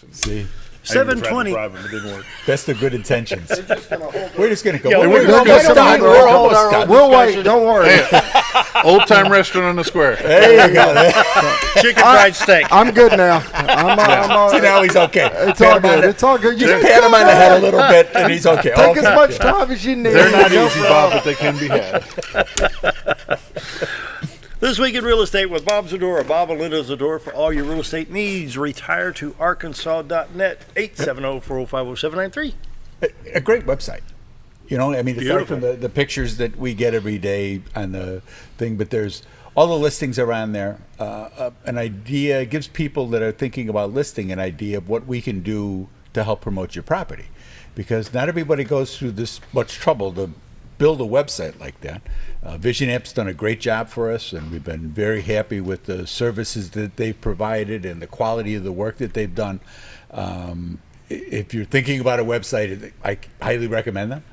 And See, 720. It didn't work. that's the good intentions. We're just going to go. Yeah, we're we're done. We're almost done. We'll wait. Don't worry. Old time restaurant on the square. There you go. Chicken fried steak. I'm good now. I'm So now he's okay. It's all good. It's all good. You Just pat him on the head a little bit, and he's okay. Take as much time as you need. They're not easy, Bob, but they can be had. This week in real estate with Bob Zdora. Bob and Linda Zdora for all your real estate needs. Retire to Arkansas.net. 870-405-0793. A great website. You know, I mean, aside Beautiful. from the pictures that we get every day on the thing, but there's all the listings around there. An idea, it gives people that are thinking about listing an idea of what we can do to help promote your property. Because not everybody goes through this much trouble to build a website like that. Vision App's done a great job for us, and we've been very happy with the services that they've provided and the quality of the work that they've done. If you're thinking about a website, I highly recommend them.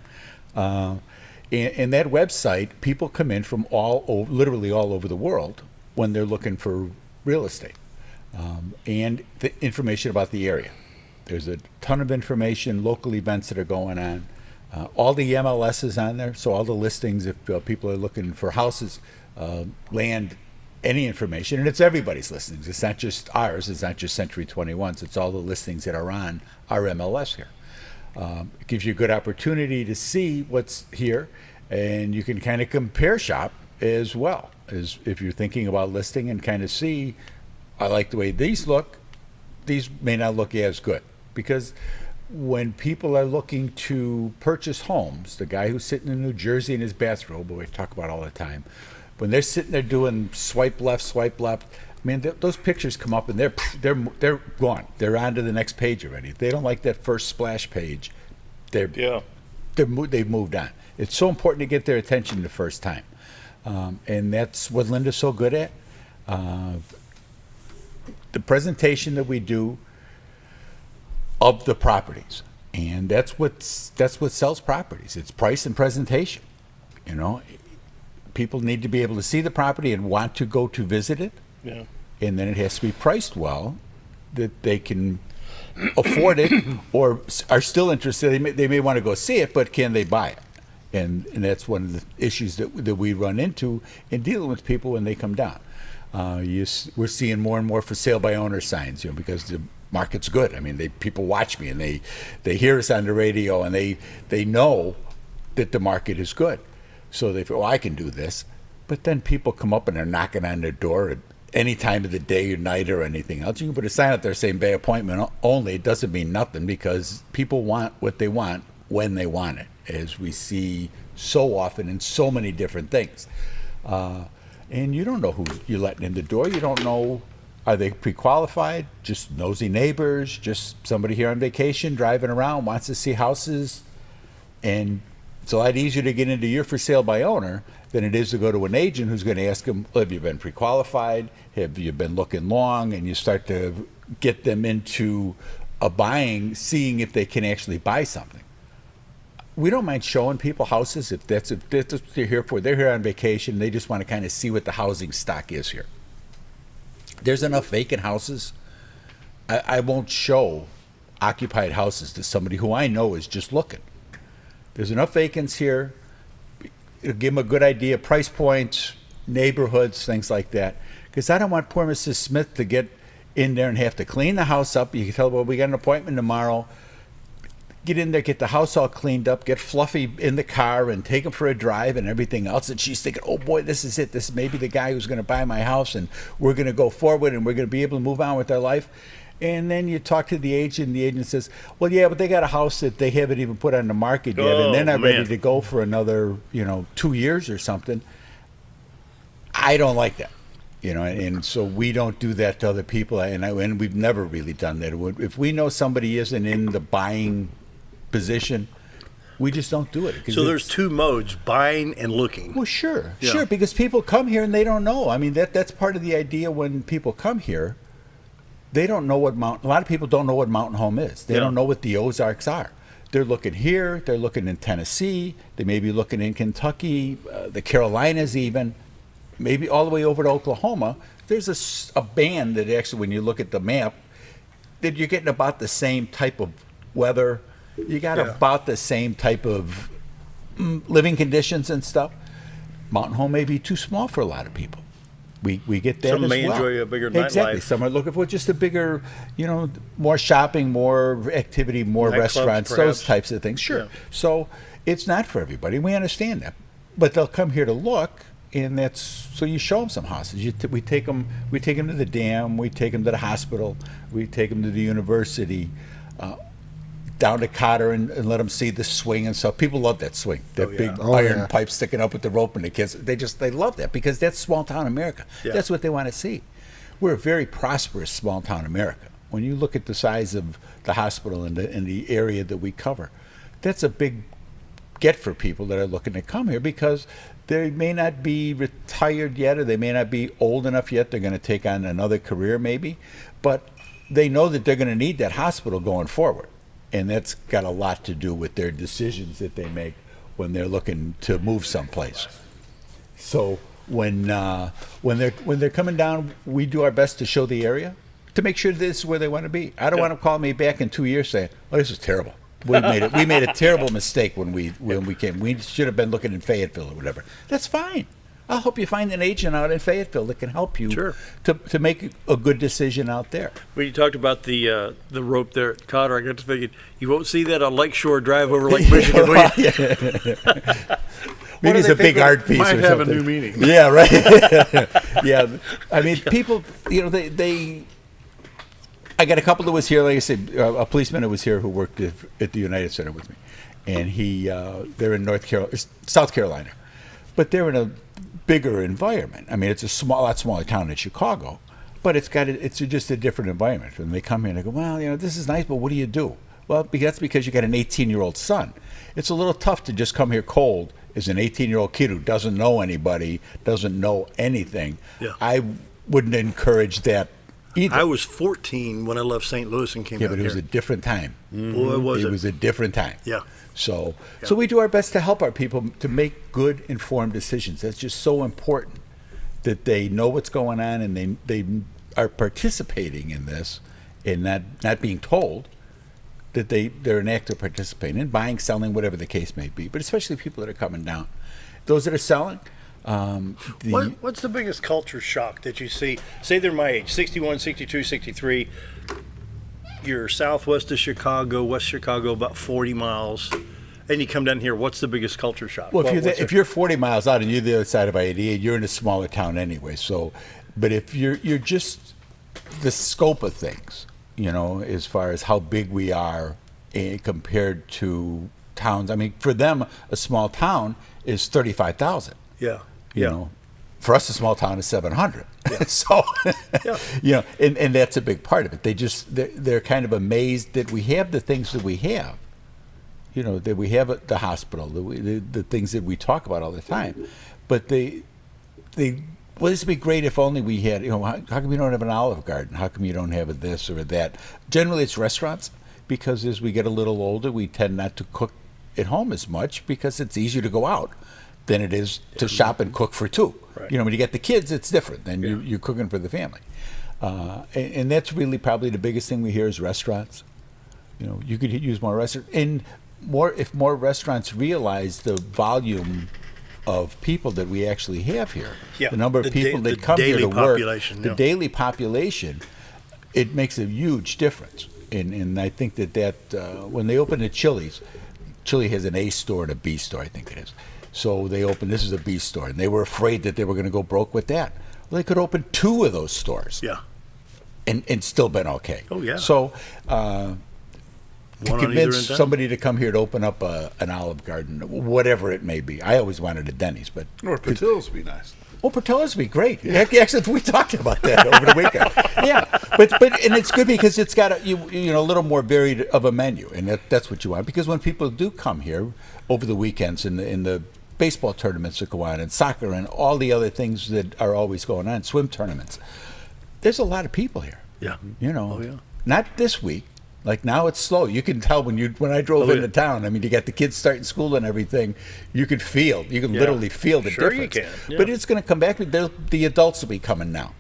And that website, people come in from literally all over the world when they're looking for real estate, and the information about the area. There's a ton of information, local events that are going on. All the MLS is on there, so all the listings, if people are looking for houses, land, any information, and it's everybody's listings. It's not just ours. It's not just Century 21's. It's all the listings that are on our MLS here. It gives you a good opportunity to see what's here, and you can kind of compare shop as well, as if you're thinking about listing and kind of see, I like the way these look. These may not look as good, because when people are looking to purchase homes, the guy who's sitting in New Jersey in his bathrobe, we talk about all the time, when they're sitting there doing swipe left, I mean, those pictures come up and they're gone. They're on to the next page already. If they don't like that first splash page, they've moved on. It's so important to get their attention the first time, and that's what Linda's so good at. The presentation that we do of the properties, and that's what sells properties. It's price and presentation. You know, people need to be able to see the property and want to go to visit it. Yeah. And then it has to be priced well, that they can afford it, or are still interested. They may want to go see it, but can they buy it? And that's one of the issues that we run into in dealing with people when they come down. We're seeing more and more for sale by owner signs, you know, because the market's good. I mean, people watch me and they hear us on the radio, and they know that the market is good. So they feel, I can do this. But then people come up and they're knocking on their door at any time of the day or night or anything else. You can put a sign out there saying by appointment only. It doesn't mean nothing, because people want what they want when they want it, as we see so often in so many different things. And you don't know who you're letting in the door. You don't know, are they pre-qualified, just nosy neighbors, just somebody here on vacation driving around, wants to see houses. And it's a lot easier to get into your for sale by owner than it is to go to an agent who's going to ask them, have you been pre-qualified? Have you been looking long? And you start to get them into a buying, seeing if they can actually buy something. We don't mind showing people houses if that's what they're here for. They're here on vacation. They just want to kind of see what the housing stock is here. There's enough vacant houses. I won't show occupied houses to somebody who I know is just looking. There's enough vacants here. It'll give them a good idea, price points, neighborhoods, things like that. Because I don't want poor Mrs. Smith to get in there and have to clean the house up. You can tell, well, we got an appointment tomorrow. Get in there, get the house all cleaned up, get Fluffy in the car and take him for a drive and everything else. And she's thinking, oh boy, this is it. This is maybe the guy who's going to buy my house, and we're going to go forward and we're going to be able to move on with our life. And then you talk to the agent, and the agent says, well, yeah, but they got a house that they haven't even put on the market yet, and they're not ready to go for another, 2 years or something. I don't like that. And so we don't do that to other people, and we've never really done that. If we know somebody isn't in the buying position, we just don't do it. So there's two modes, buying and looking. Well, sure, because people come here and they don't know. I mean, that's part of the idea when people come here. They don't know a lot of people don't know what mountain home is. They don't know what the Ozarks are. They're looking here, they're looking in Tennessee, they may be looking in Kentucky, the Carolinas even, maybe all the way over to Oklahoma. There's a band that actually, when you look at the map, that you're getting about the same type of weather. You got about the same type of living conditions and stuff. Mountain home may be too small for a lot of people. We get that Some as may well. enjoy a bigger Exactly. nightlife. Some are looking for just a bigger, more shopping, more activity, more Nightclubs, restaurants, perhaps. those types of things. Sure. Yeah. So it's not for everybody. We understand that, but they'll come here to look, and that's so you show them some houses. We take them to the dam. We take them to the hospital. We take them to the university. Down to Cotter and let them see the swing and stuff. People love that swing, that big iron pipe sticking up with the rope, and the kids they love that because that's small town America. Yeah. That's what they want to see. We're a very prosperous small town America. When you look at the size of the hospital and the area that we cover, that's a big get for people that are looking to come here because they may not be retired yet or they may not be old enough yet. They're going to take on another career maybe, but they know that they're going to need that hospital going forward. And that's got a lot to do with their decisions that they make when they're looking to move someplace. So when they're coming down, we do our best to show the area to make sure this is where they want to be. I don't want them calling me back in 2 years saying, "Oh, this is terrible. We made a terrible mistake when we came. We should have been looking in Fayetteville or whatever." That's fine. I'll help you find an agent out in Fayetteville that can help you to make a good decision out there. When you talked about the rope there at Cotter, I got to thinking, you won't see that on Lakeshore Drive over Lake Michigan, will you? Maybe it's a big art piece Might or have something. a new meaning. Yeah, right. Yeah, I mean, people, they. I got a couple that was here, like I said, a policeman who was here who worked at the United Center with me, and they're in South Carolina, but they're in a bigger environment. I mean, it's a lot smaller town than Chicago, but it's just a different environment. And they come here and they go, well, this is nice, but what do you do? Well, that's because you got an 18-year-old son. It's a little tough to just come here cold as an 18-year-old kid who doesn't know anybody, doesn't know anything. Yeah. I wouldn't encourage that either. I was 14 when I left St. Louis and came Yeah, out but it here. was a different time. Boy, was It it. was a different time. Yeah. So we do our best to help our people to make good, informed decisions. That's just so important that they know what's going on and they are participating in this and not being told that they're an active participant in buying, selling, whatever the case may be. But especially people that are coming down. Those that are selling, What's the biggest culture shock that you see? Say they're my age, 61, 62, 63. You're southwest of Chicago, West Chicago, about 40 miles, and you come down here. What's the biggest culture shock? Well, if you're 40 miles out and you're the other side of I-88, you're in a smaller town anyway. So, but if you're just the scope of things, as far as how big we are compared to towns. I mean, for them, a small town is 35,000. Yeah. You know, for us, a small town is 700. Yeah. So, and that's a big part of it. They're kind of amazed that we have the things that we have. That we have at the hospital, the things that we talk about all the time. But well, this would be great if only we had, how come you don't have an Olive Garden? How come you don't have a this or that? Generally, it's restaurants because as we get a little older, we tend not to cook at home as much because it's easier to go out than it is to shop and cook for two. Right. When you get the kids, it's different. Then you're cooking for the family. And that's really probably the biggest thing we hear is restaurants. You could use more restaurants. And if more restaurants realize the volume of people that we actually have here, the number of people that come here to work, the daily population, it makes a huge difference. And I think that when they open the Chili's, Chile has an A store and a B store, I think it is. So they opened, this is a B store, and they were afraid that they were going to go broke with that. Well, they could open 2 of those stores. Yeah. And still been okay. Oh, yeah. So to One on either convince end. somebody to come here to open up an Olive Garden, whatever it may be. I always wanted a Denny's, but Or Patillas would be nice. Portillo's would be great. Actually, we talked about that over the weekend. Yeah, but and it's good because it's got a little more varied of a menu, and that's what you want. Because when people do come here over the weekends in the baseball tournaments that go on, and soccer, and all the other things that are always going on, swim tournaments, there's a lot of people here. Yeah. Oh, yeah. Not this week. Like now it's slow. You can tell when I drove into town. I mean, you got the kids starting school and everything. You can literally feel the Sure difference. you can. Yeah. But it's going to come back. The adults will be coming now.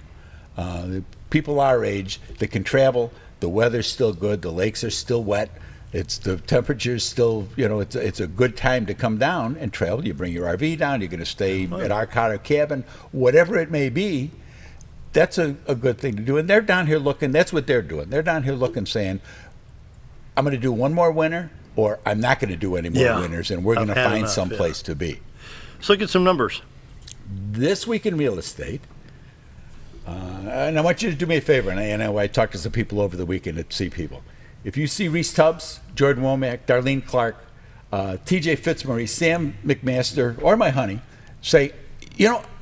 The people our age that can travel, The weather's still good. The lakes are still wet. The temperature's still, it's a good time to come down and travel. You bring your RV down. You're going to stay at our cot or cabin, whatever it may be. That's a good thing to do. And they're down here looking. That's what they're doing. They're down here looking, saying, I'm going to do one more winter, or I'm not going to do any more winters, and we're going to find some place to be. Let's look at some numbers. This week in real estate, and I want you to do me a favor, and I talked to some people over the weekend at See People. If you see Reese Tubbs, Jordan Womack, Darlene Clark, TJ Fitzmarie, Sam McMaster, or my honey, say,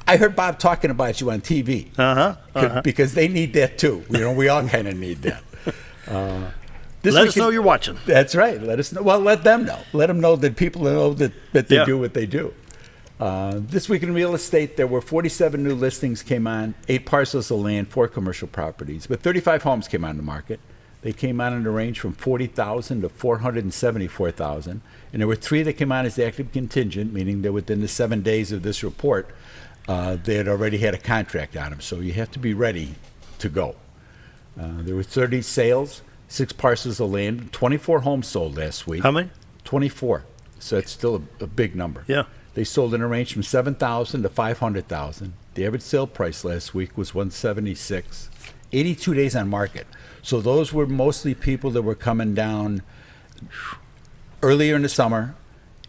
I heard Bob talking about you on TV. Because they need that too. We all kind of need that. Let us know you're watching. That's right. Let us know. Well, let them know. Let them know that people know that they do what they do. This week in real estate, there were 47 new listings came on, 8 parcels of land, 4 commercial properties, but 35 homes came on the market. They came on in a range from 40,000 to 474,000, and there were 3 that came on as active contingent, meaning that within the 7 days of this report, they had already had a contract on them. So you have to be ready to go. There were 30 sales, 6 parcels of land, 24 homes sold last week. How many? 24. So it's still a big number. Yeah. They sold in a range from 7,000 to 500,000. The average sale price last week was 176. 82 days on market. So those were mostly people that were coming down earlier in the summer,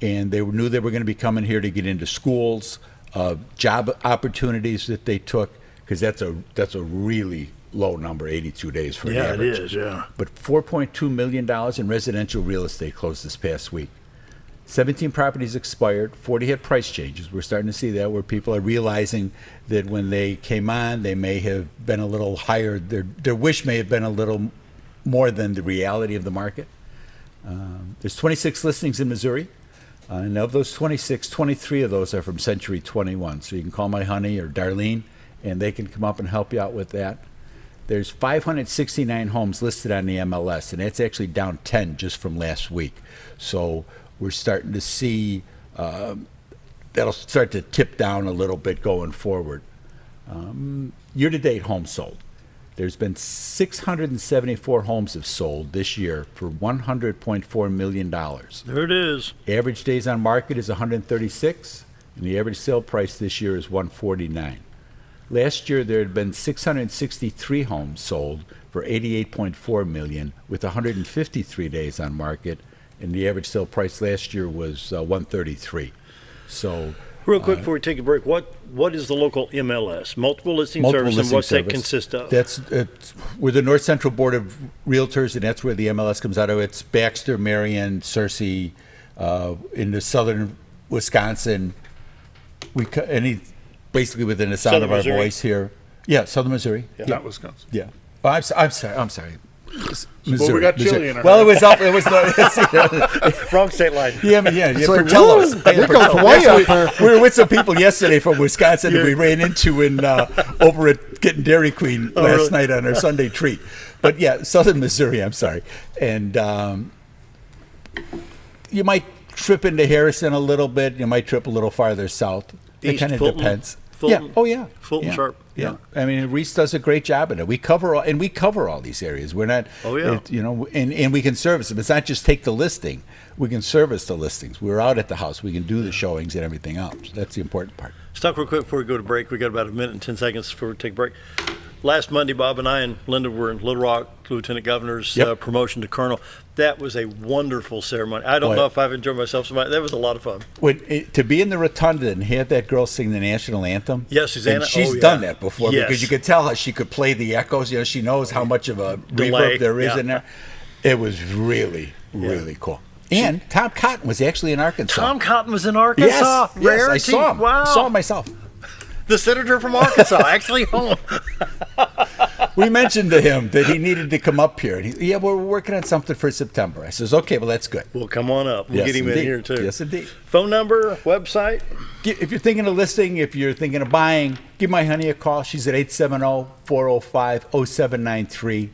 and they knew they were going to be coming here to get into schools, job opportunities that they took, because that's a really low number, 82 days for an average. Yeah, it is, yeah. But $4.2 million in residential real estate closed this past week. 17 properties expired, 40 had price changes. We're starting to see that, where people are realizing that when they came on, they may have been a little higher. Their wish may have been a little more than the reality of the market. There's 26 listings in Missouri. And of those 26, 23 of those are from Century 21. So you can call my honey or Darlene, and they can come up and help you out with that. There's 569 homes listed on the MLS, and that's actually down 10 just from last week. So we're starting to see that'll start to tip down a little bit going forward. Year-to-date homes sold. There's been 674 homes have sold this year for $100.4 million. There it is. Average days on market is 136, and the average sale price this year is 149. Last year, there had been 663 homes sold for $88.4 million, with 153 days on market, and the average sale price last year was 133. So, real quick before we take a break, what is the local MLS? Multiple listing service, and what's that consist of? We're the North Central Board of Realtors, and that's where the MLS comes out of. It's Baxter, Marion, Searcy, into southern Wisconsin. Basically within the sound Southern of our Missouri. Voice here. Yeah, southern Missouri. Yeah. Not Wisconsin. Yeah. Oh, I'm sorry. Well, we got chili in our Well, it was up. It was the. Wrong state line. Yeah, It's like, Portillo's. woo, it goes way up there. We were with some people yesterday from Wisconsin that we ran into over at getting Dairy Queen last night on our Sunday treat. But yeah, southern Missouri. I'm sorry, and you might trip into Harrison a little bit. You might trip a little farther south. It East kind of Fulton. depends. Fulton. Yeah. Oh yeah. Fulton yeah. Sharp. Yeah. I mean, Reese does a great job in it. We cover all these areas. We're not. Oh, yeah. And we can service them. It's not just take the listing. We can service the listings. We're out at the house. We can do the showings and everything else. That's the important part. Let's talk real quick before we go to break. We got about a minute and 10 seconds before we take a break. Last Monday, Bob and I and Linda were in Little Rock, Lieutenant Governor's promotion to Colonel. That was a wonderful ceremony. I don't know if I've enjoyed myself so much. That was a lot of fun. To be in the rotunda and have that girl sing the national anthem. Yes, Susanna. And she's done that before because you could tell how she could play the echoes. She knows how much of a reverb there is in there. It was really, really cool. And Tom Cotton was actually in Arkansas. Tom Cotton was in Arkansas. Yes, I saw him. Wow. I saw him myself. The senator from Arkansas, actually home. We mentioned to him that he needed to come up here. And we're working on something for September. I says, okay, well, that's good. Well, come on up. We'll Yes, get him indeed. in here, too. Yes, indeed. Phone number, website? If you're thinking of listing, if you're thinking of buying, give my honey a call. She's at 870-405-0793.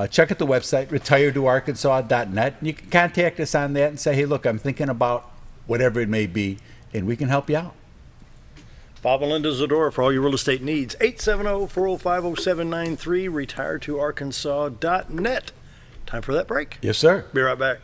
Check out the website, retiredtoarkansas.net. You can contact us on that and say, hey, look, I'm thinking about whatever it may be, and we can help you out. Bob and Linda Zdora for all your real estate needs. 870-405-0793, retiredtoarkansas.net. Time for that break. Yes, sir. Be right back.